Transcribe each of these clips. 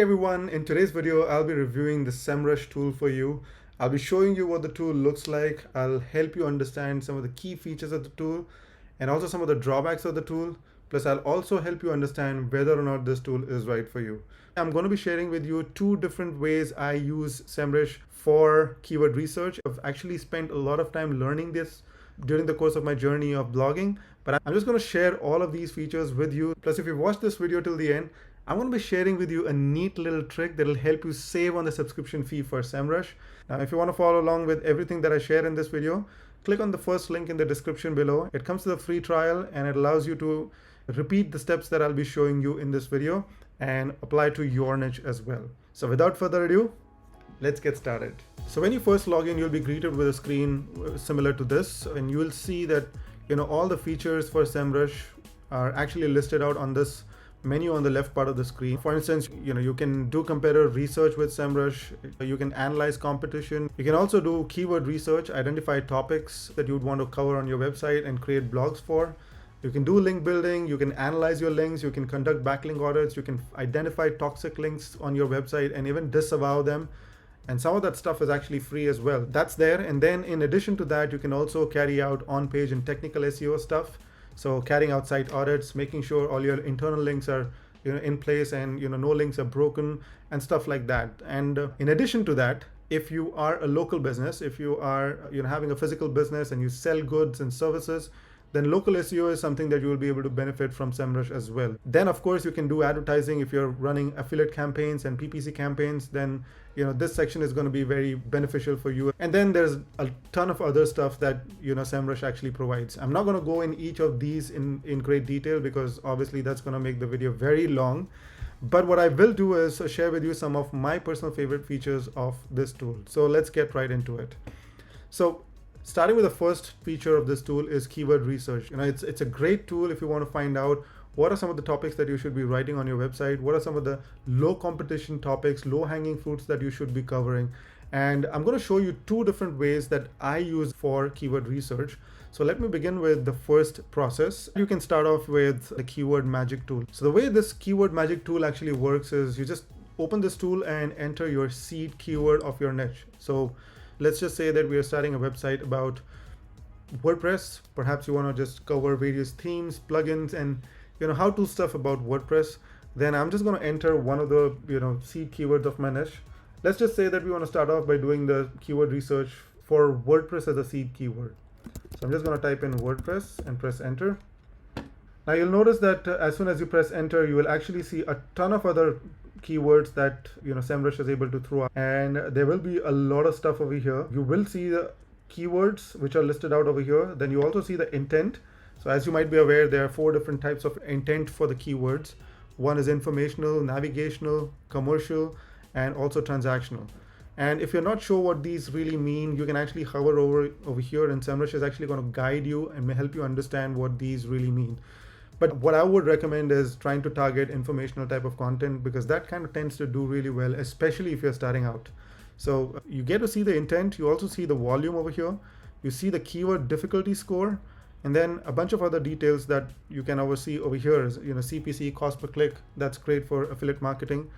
Hey everyone, in today's video, I'll be reviewing the SEMRush tool for you. I'll be showing you what the tool looks like. I'll help you understand some of the key features of the tool and also some of the drawbacks of the tool. Plus, I'll also help you understand whether or not this tool is right for you. I'm going to be sharing with you two different ways I use SEMRush for keyword research. I've actually spent a lot of time learning this during the course of my journey of blogging, but I'm just going to share all of these features with you. Plus, if you've watched this video till the end, I'm going to be sharing with you a neat little trick that will help you save on the subscription fee for SEMRush. Now, if you want to follow along with everything that I share in this video, click on the first link in the description below. It comes to the free trial and it allows you to repeat the steps that I'll be showing you in this video and apply to your niche as well. So without further ado, let's get started. So when you first log in, you'll be greeted with a screen similar to this, and you will see that all the features for SEMRush are actually listed out on this menu on the left part of the screen. For instance, you can do competitor research with SEMRush, you can analyze competition, you can also do keyword research, identify topics that you would want to cover on your website and create blogs for. You can do link building, you can analyze your links, you can conduct backlink audits, you can identify toxic links on your website and even disavow them. And some of that stuff is actually free as well. That's there. And then in addition to that, you can also carry out on-page and technical SEO stuff. So carrying out site audits, making sure all your internal links are in place and no links are broken and stuff like that. And in addition to that, if you are a local business, if you are having a physical business and you sell goods and services, then local SEO is something that you will be able to benefit from SEMRush as well. Then of course you can do advertising. If you're running affiliate campaigns and PPC campaigns, then this section is going to be very beneficial for you. And then there's a ton of other stuff that SEMRush actually provides. I'm not going to go in each of these in great detail because obviously that's going to make the video very long. But what I will do is share with you some of my personal favorite features of this tool. So let's get right into it. So starting with the first feature of this tool is keyword research. It's a great tool if you want to find out what are some of the topics that you should be writing on your website, what are some of the low competition topics, low hanging fruits that you should be covering. And I'm going to show you two different ways that I use for keyword research. So let me begin with the first process. You can start off with the keyword magic tool. So the way this keyword magic tool actually works is you just open this tool and enter your seed keyword of your niche. So let's just say that we are starting a website about WordPress. Perhaps you want to just cover various themes, plugins, and how-to stuff about WordPress. Then I'm just going to enter one of the seed keywords of my niche. Let's just say that we want to start off by doing the keyword research for WordPress as a seed keyword. So I'm just going to type in WordPress and press enter. Now you'll notice that as soon as you press enter, you will actually see a ton of other keywords that SEMRush is able to throw out, and there will be a lot of stuff over here. You will see the keywords which are listed out over here. Then you also see the intent. So as you might be aware, there are 4 different types of intent for the keywords. One is informational, navigational, commercial, and also transactional. And if you're not sure what these really mean, you can actually hover over here, and SEMRush is actually going to guide you and may help you understand what these really mean. But what I would recommend is trying to target informational type of content, because that kind of tends to do really well, especially if you're starting out. So you get to see the intent. You also see the volume over here. You see the keyword difficulty score, and then a bunch of other details that you can oversee over here is CPC, cost per click. That's great for affiliate marketing.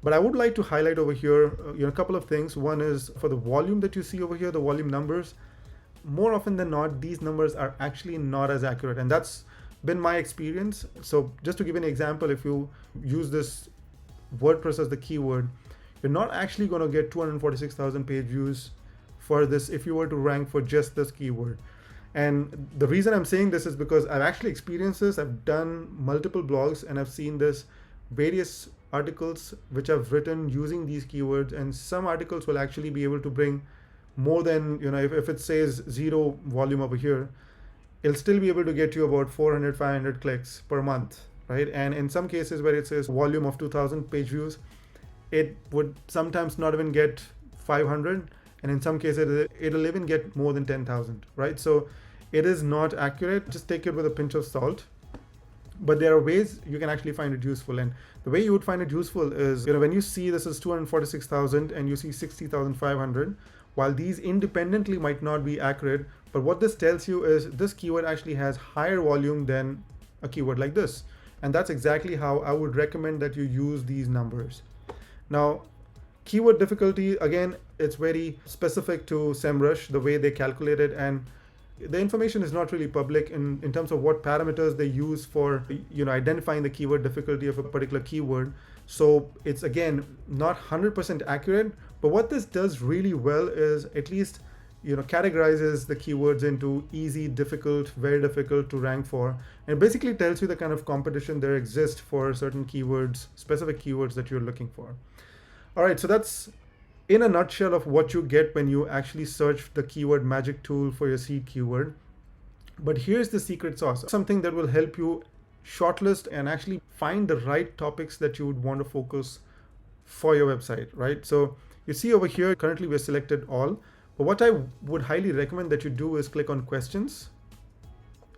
But I would like to highlight over here a couple of things. One is for the volume that you see over here, the volume numbers. More often than not, these numbers are actually not as accurate, and that's been my experience. So just to give an example, if you use this WordPress as the keyword, you're not actually going to get 246,000 page views for this if you were to rank for just this keyword. And the reason I'm saying this is because I've actually experienced this. I've done multiple blogs and I've seen this various articles which I've written using these keywords, and some articles will actually be able to bring more than, if it says 0 volume over here, it'll still be able to get you about 400, 500 clicks per month, right? And in some cases where it says volume of 2,000 page views, it would sometimes not even get 500. And in some cases, it'll even get more than 10,000, right? So it is not accurate. Just take it with a pinch of salt. But there are ways you can actually find it useful. And the way you would find it useful is, when you see this is 246,000 and you see 60,500, while these independently might not be accurate, but what this tells you is this keyword actually has higher volume than a keyword like this. And that's exactly how I would recommend that you use these numbers. Now, keyword difficulty, again, it's very specific to SEMrush, the way they calculate it, and the information is not really public in terms of what parameters they use for identifying the keyword difficulty of a particular keyword. So it's, again, not 100% accurate, but what this does really well is at least categorizes the keywords into easy, difficult, very difficult to rank for, and basically tells you the kind of competition there exists for certain keywords, specific keywords that you're looking for. All right, so that's in a nutshell of what you get when you actually search the keyword magic tool for your seed keyword. But here's the secret sauce, something that will help you shortlist and actually find the right topics that you would want to focus for your website, right? So you see over here, currently we're selected all, but what I would highly recommend that you do is click on questions.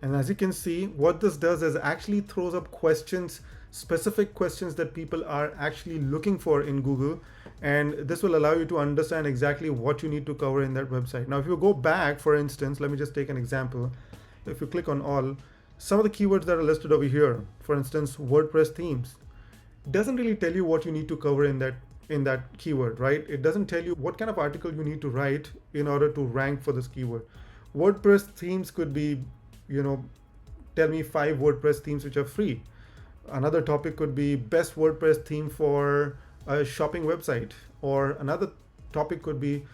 And as you can see, what this does is actually throws up questions, specific questions that people are actually looking for in Google. And this will allow you to understand exactly what you need to cover in that website. Now, if you go back, for instance, let me just take an example. If you click on all, some of the keywords that are listed over here, for instance, WordPress themes, doesn't really tell you what you need to cover in that keyword, right? It doesn't tell you what kind of article you need to write in order to rank for this keyword. WordPress themes could be, tell me 5 WordPress themes which are free. Another topic could be best WordPress theme for a shopping website, or another topic could be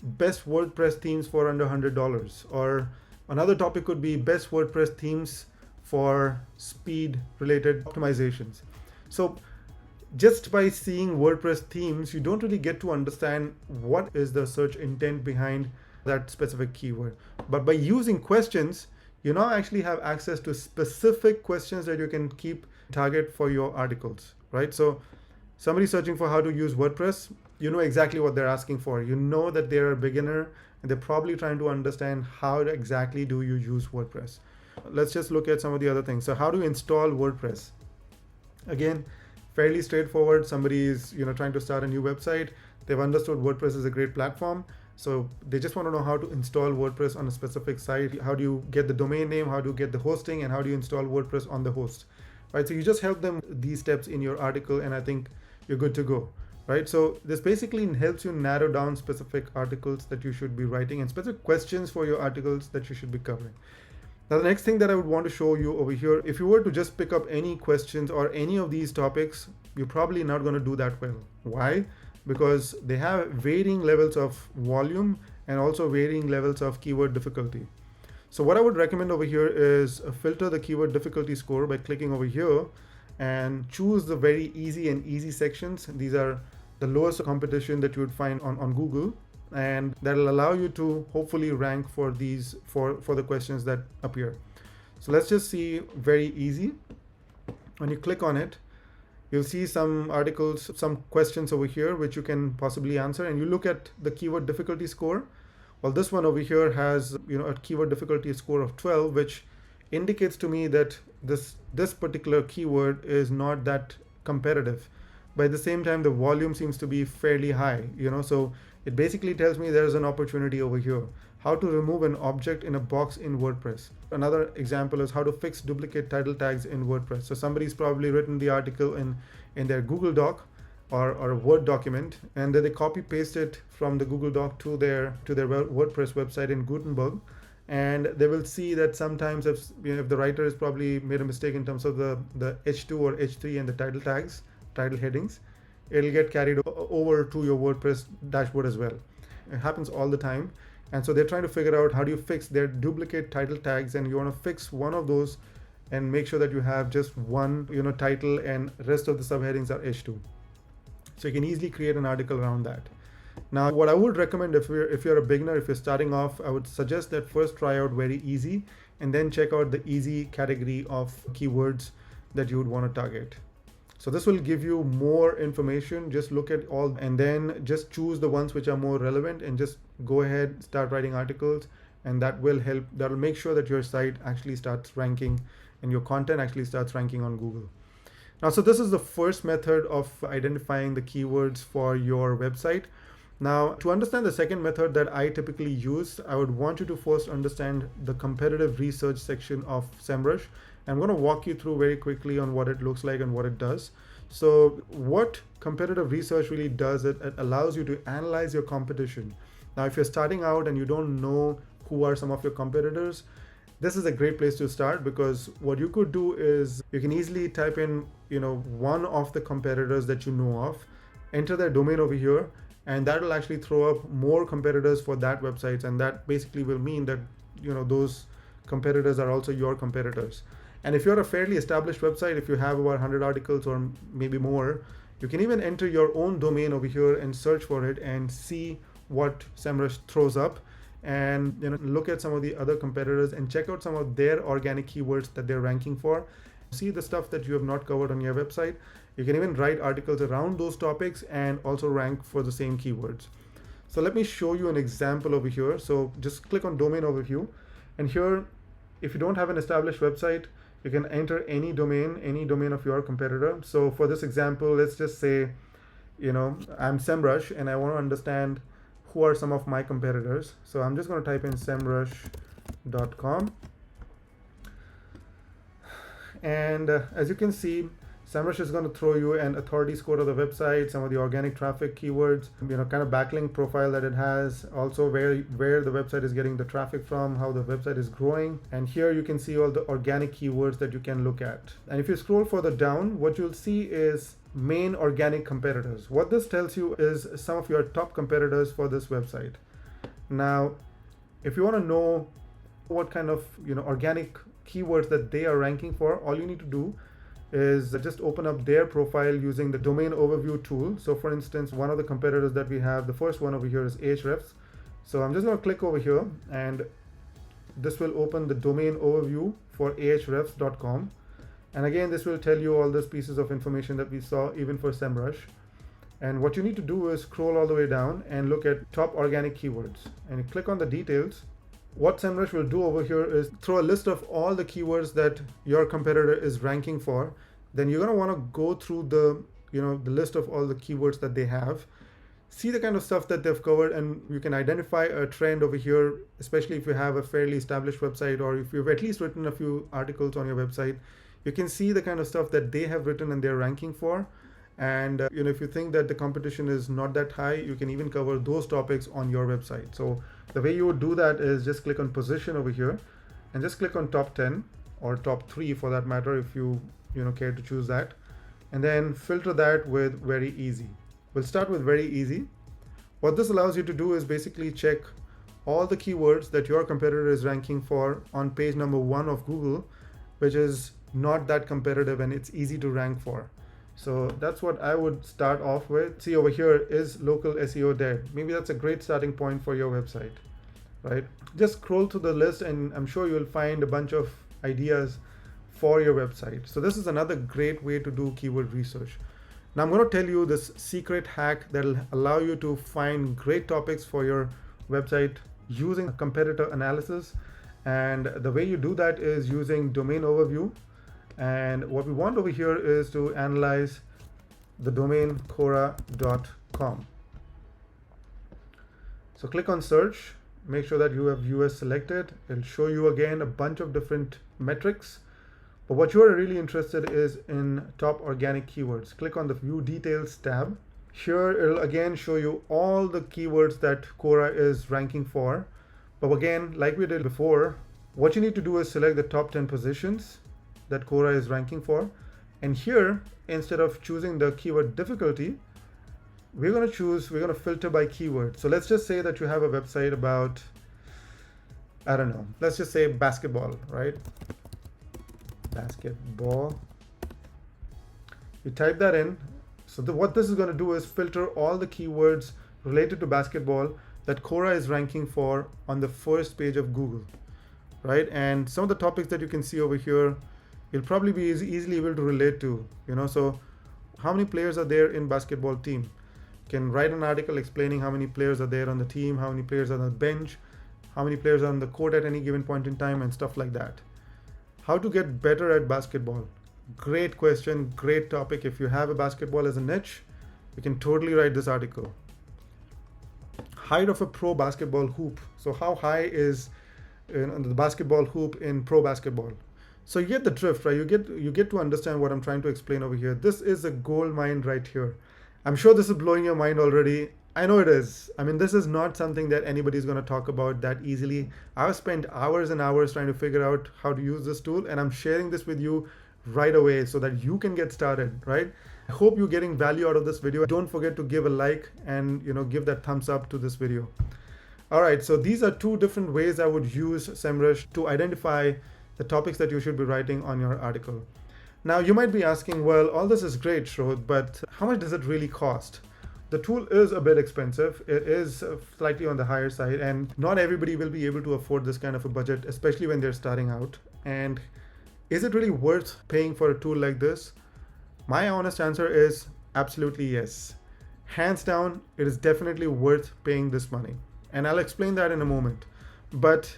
best WordPress themes for under $100, or another topic could be best WordPress themes for speed related optimizations. So just by seeing WordPress themes, you don't really get to understand what is the search intent behind that specific keyword. But by using questions, you now actually have access to specific questions that you can keep target for your articles, right? So somebody searching for how to use WordPress, you know exactly what they're asking for. You know that they're a beginner and they're probably trying to understand how exactly do you use WordPress. Let's just look at some of the other things. So how to install WordPress? Again, fairly straightforward. Somebody is trying to start a new website. They've understood WordPress is a great platform. So they just want to know how to install WordPress on a specific site. How do you get the domain name? How do you get the hosting? And how do you install WordPress on the host? Right? So you just help them these steps in your article, and I think you're good to go. Right? So this basically helps you narrow down specific articles that you should be writing and specific questions for your articles that you should be covering. Now, the next thing that I would want to show you over here, if you were to just pick up any questions or any of these topics, you're probably not going to do that well. Why? Because they have varying levels of volume and also varying levels of keyword difficulty. So what I would recommend over here is filter the keyword difficulty score by clicking over here and choose the very easy sections. These are the lowest competition that you would find on Google, and that'll allow you to hopefully rank for these for the questions that appear. So let's just see very easy. When you click on it, you'll see some articles, some questions over here which you can possibly answer, and you look at the keyword difficulty score. Well, this one over here has a keyword difficulty score of 12, which indicates to me that this particular keyword is not that competitive. But at the same time, the volume seems to be fairly high, so it basically tells me there's an opportunity over here. How to remove an object in a box in WordPress. Another example is how to fix duplicate title tags in WordPress. So somebody's probably written the article in their Google Doc or a Word document, and then they copy paste it from the Google Doc to their WordPress website in Gutenberg. And they will see that sometimes if the writer has probably made a mistake in terms of the H2 or H3 and the title tags, title headings, it'll get carried over to your WordPress dashboard as well. It happens all the time. And so they're trying to figure out how do you fix their duplicate title tags, and you want to fix one of those and make sure that you have just one title and rest of the subheadings are H2. So you can easily create an article around that. Now, what I would recommend if you're a beginner, if you're starting off, I would suggest that first try out very easy and then check out the easy category of keywords that you would want to target. So this will give you more information. Just look at all and then just choose the ones which are more relevant and just go ahead, start writing articles, and that will help. That will make sure that your site actually starts ranking and your content actually starts ranking on Google. Now, so this is the first method of identifying the keywords for your website. Now, to understand the second method that I typically use, I would want you to first understand the competitive research section of SEMrush. I'm going to walk you through very quickly on what it looks like and what it does. So what competitive research really does, it allows you to analyze your competition. Now, if you're starting out and you don't know who are some of your competitors, this is a great place to start, because what you could do is you can easily type in, one of the competitors that you know of, enter their domain over here, and that will actually throw up more competitors for that website, and that basically will mean that those competitors are also your competitors. And if you're a fairly established website, if you have about 100 articles or maybe more, you can even enter your own domain over here and search for it and see what SEMrush throws up, and look at some of the other competitors and check out some of their organic keywords that they're ranking for. See the stuff that you have not covered on your website. You can even write articles around those topics and also rank for the same keywords. So let me show you an example over here. So just click on domain overview, and here, if you don't have an established website, you can enter any domain of your competitor. So for this example, let's just say, I'm SEMrush and I want to understand who are some of my competitors. So I'm just going to type in semrush.com. And as you can see, SEMrush is going to throw you an authority score of the website, some of the organic traffic keywords, kind of backlink profile that it has, also where the website is getting the traffic from, how the website is growing. And here you can see all the organic keywords that you can look at. And if you scroll further down, what you'll see is main organic competitors. What this tells you is some of your top competitors for this website. Now, if you want to know what kind of organic keywords that they are ranking for, all you need to do is just open up their profile using the domain overview tool. So for instance, one of the competitors that we have, the first one over here is Ahrefs. So I'm just going to click over here, and this will open the domain overview for ahrefs.com. And again, this will tell you all those pieces of information that we saw even for SEMrush. And what you need to do is scroll all the way down and look at top organic keywords, and you click on the details. What SEMrush will do over here is throw a list of all the keywords that your competitor is ranking for. Then you're going to want to go through the list of all the keywords that they have, see the kind of stuff that they've covered, and you can identify a trend over here, especially if you have a fairly established website, or if you've at least written a few articles on your website. You can see the kind of stuff that they have written and they're ranking for. And if you think that the competition is not that high, you can even cover those topics on your website. So the way you would do that is just click on position over here and just click on top 10 or top 3 for that matter, if you care to choose that, and then filter that with very easy. We'll start with very easy. What this allows you to do is basically check all the keywords that your competitor is ranking for on page number 1 of Google, which is not that competitive and it's easy to rank for. So that's what I would start off with. See over here, is local SEO dead? Maybe that's a great starting point for your website, right? Just scroll through the list and I'm sure you'll find a bunch of ideas for your website. So this is another great way to do keyword research. Now I'm going to tell you this secret hack that'll allow you to find great topics for your website using competitor analysis. And the way you do that is using domain overview. And what we want over here is to analyze the domain quora.com. So click on search, make sure that you have US selected. It'll show you again a bunch of different metrics. But what you are really interested is in top organic keywords. Click on the view details tab. Here it'll again show you all the keywords that Quora is ranking for. But again, like we did before, what you need to do is select the top 10 positions that Quora is ranking for. And here, instead of choosing the keyword difficulty, we're going to filter by keyword. So let's just say that you have a website about, I don't know, let's just say basketball, right? Basketball. You type that in. So what this is going to do is filter all the keywords related to basketball that Quora is ranking for on the first page of Google, right? And some of the topics that you can see over here, you'll probably be easily able to relate to, so how many players are there in basketball team? You can write an article explaining how many players are there on the team, how many players are on the bench, how many players are on the court at any given point in time, and stuff like that. How to get better at basketball? Great question, great topic. If you have a basketball as a niche, you can totally write this article. Height of a pro basketball hoop. So how high is the basketball hoop in pro basketball? So you get the drift, right? You get to understand what I'm trying to explain over here. This is a gold mine right here. I'm sure this is blowing your mind already. I know it is. I mean, this is not something that anybody's going to talk about that easily. I've spent hours and hours trying to figure out how to use this tool, and I'm sharing this with you right away so that you can get started, right? I hope you're getting value out of this video. Don't forget to give a like and give that thumbs up to this video. All right, so these are two different ways I would use SEMrush to identify the topics that you should be writing on your article. Now you might be asking, well, all this is great, Shrodh, but how much does it really cost? The tool is a bit expensive. It is slightly on the higher side, and not everybody will be able to afford this kind of a budget, especially when they're starting out. And is it really worth paying for a tool like this? My honest answer is absolutely yes. Hands down, it is definitely worth paying this money. And I'll explain that in a moment. But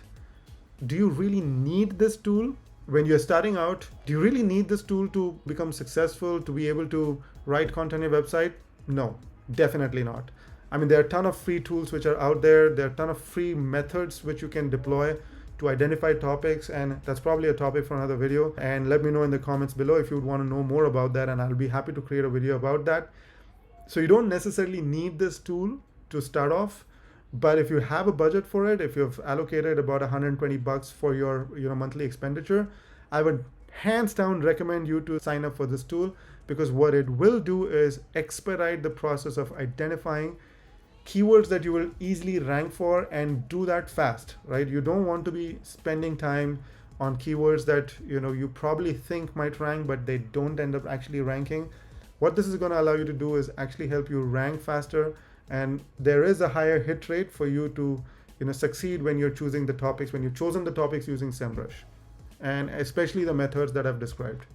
do you really need this tool? When you're starting out, do you really need this tool to become successful, to be able to write content on your website? No, definitely not. I mean, there are a ton of free tools which are out there. There are a ton of free methods which you can deploy to identify topics, and that's probably a topic for another video. And let me know in the comments below if you would want to know more about that, and I'll be happy to create a video about that. So you don't necessarily need this tool to start off. But if you have a budget for it, if you've allocated about $120 for your monthly expenditure, I would hands down recommend you to sign up for this tool, because what it will do is expedite the process of identifying keywords that you will easily rank for, and do that fast, right? You don't want to be spending time on keywords that you probably think might rank, but they don't end up actually ranking. What this is going to allow you to do is actually help you rank faster. And there is a higher hit rate for you to succeed when you're choosing the topics, when you've chosen the topics using SEMrush, and especially the methods that I've described.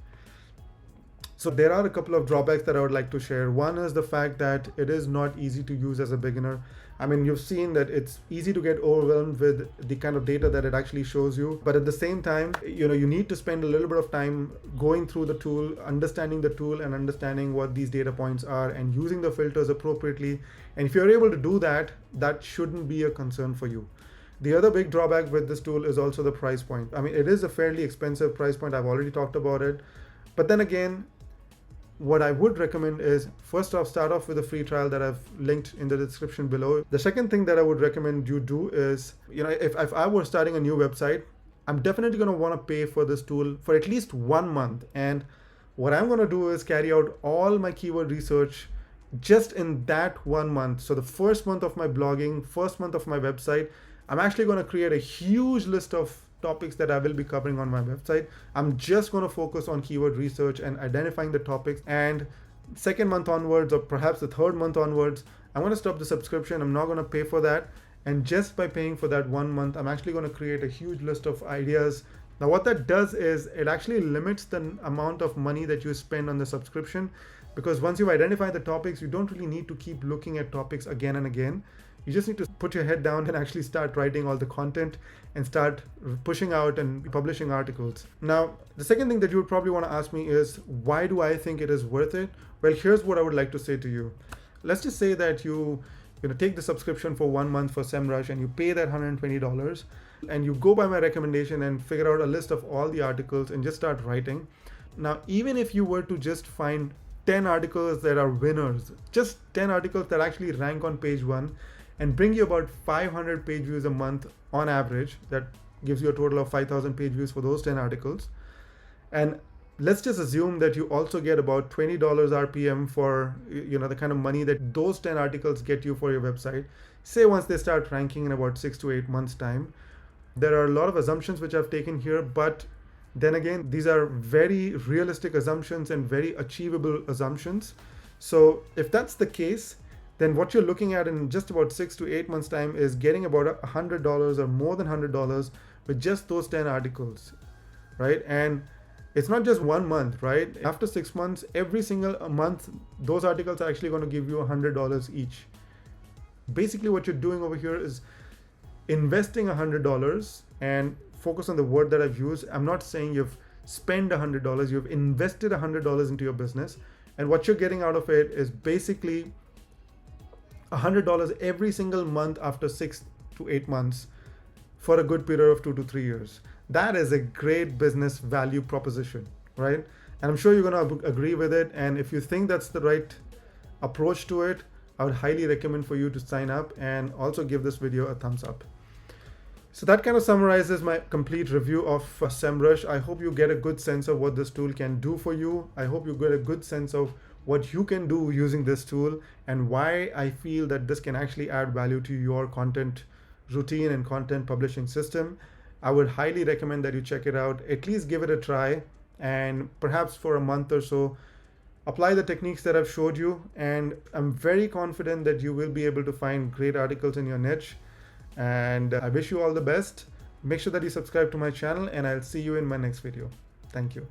So there are a couple of drawbacks that I would like to share. One is the fact that it is not easy to use as a beginner. I mean, you've seen that it's easy to get overwhelmed with the kind of data that it actually shows you. But at the same time, you need to spend a little bit of time going through the tool, understanding the tool and understanding what these data points are, and using the filters appropriately. And if you're able to do that, that shouldn't be a concern for you. The other big drawback with this tool is also the price point. I mean, it is a fairly expensive price point. I've already talked about it. But then again, what I would recommend is, first off, start off with a free trial that I've linked in the description below. The second thing that I would recommend you do is, if I were starting a new website, I'm definitely going to want to pay for this tool for at least 1 month. And what I'm going to do is carry out all my keyword research just in that 1 month. So the first month of my blogging, first month of my website, I'm actually going to create a huge list of topics that I will be covering on my website. I'm just going to focus on keyword research and identifying the topics. And second month onwards, or perhaps the third month onwards, I'm going to stop the subscription. I'm not going to pay for that. And just by paying for that 1 month, I'm actually going to create a huge list of ideas. Now, what that does is it actually limits the amount of money that you spend on the subscription, because once you've identified the topics, you don't really need to keep looking at topics again and again. You just need to put your head down and actually start writing all the content and start pushing out and publishing articles. Now, the second thing that you would probably want to ask me is, why do I think it is worth it? Well, here's what I would like to say to you. Let's just say that you take the subscription for 1 month for SEMrush, and you pay that $120, and you go by my recommendation and figure out a list of all the articles and just start writing. Now, even if you were to just find 10 articles that are winners, just 10 articles that actually rank on page 1, and bring you about 500 page views a month on average, that gives you a total of 5,000 page views for those 10 articles. And let's just assume that you also get about $20 RPM for the kind of money that those 10 articles get you for your website. Say once they start ranking in about 6 to 8 months time. There are a lot of assumptions which I've taken here, but then again, these are very realistic assumptions and very achievable assumptions. So if that's the case, then what you're looking at in just about 6 to 8 months time is getting about $100 or more than $100 with just those 10 articles, right? And it's not just 1 month, right? After 6 months, every single month, those articles are actually going to give you $100 each. Basically, what you're doing over here is investing $100, and focus on the word that I've used. I'm not saying you've spent $100, you've invested $100 into your business. And what you're getting out of it is basically $100 every single month after 6 to 8 months for a good period of 2 to 3 years. that is a great business value proposition, right? And I'm sure you're going to agree with it. And if you think that's the right approach to it, I would highly recommend for you to sign up and also give this video a thumbs up. So that kind of summarizes my complete review of SEMrush. I hope you get a good sense of what this tool can do for you. I hope you get a good sense of what you can do using this tool and why I feel that this can actually add value to your content routine and content publishing system. I would highly recommend that you check it out. At least give it a try, and perhaps for a month or so, apply the techniques that I've showed you. And I'm very confident that you will be able to find great articles in your niche. And I wish you all the best. Make sure that you subscribe to my channel, and I'll see you in my next video. Thank you.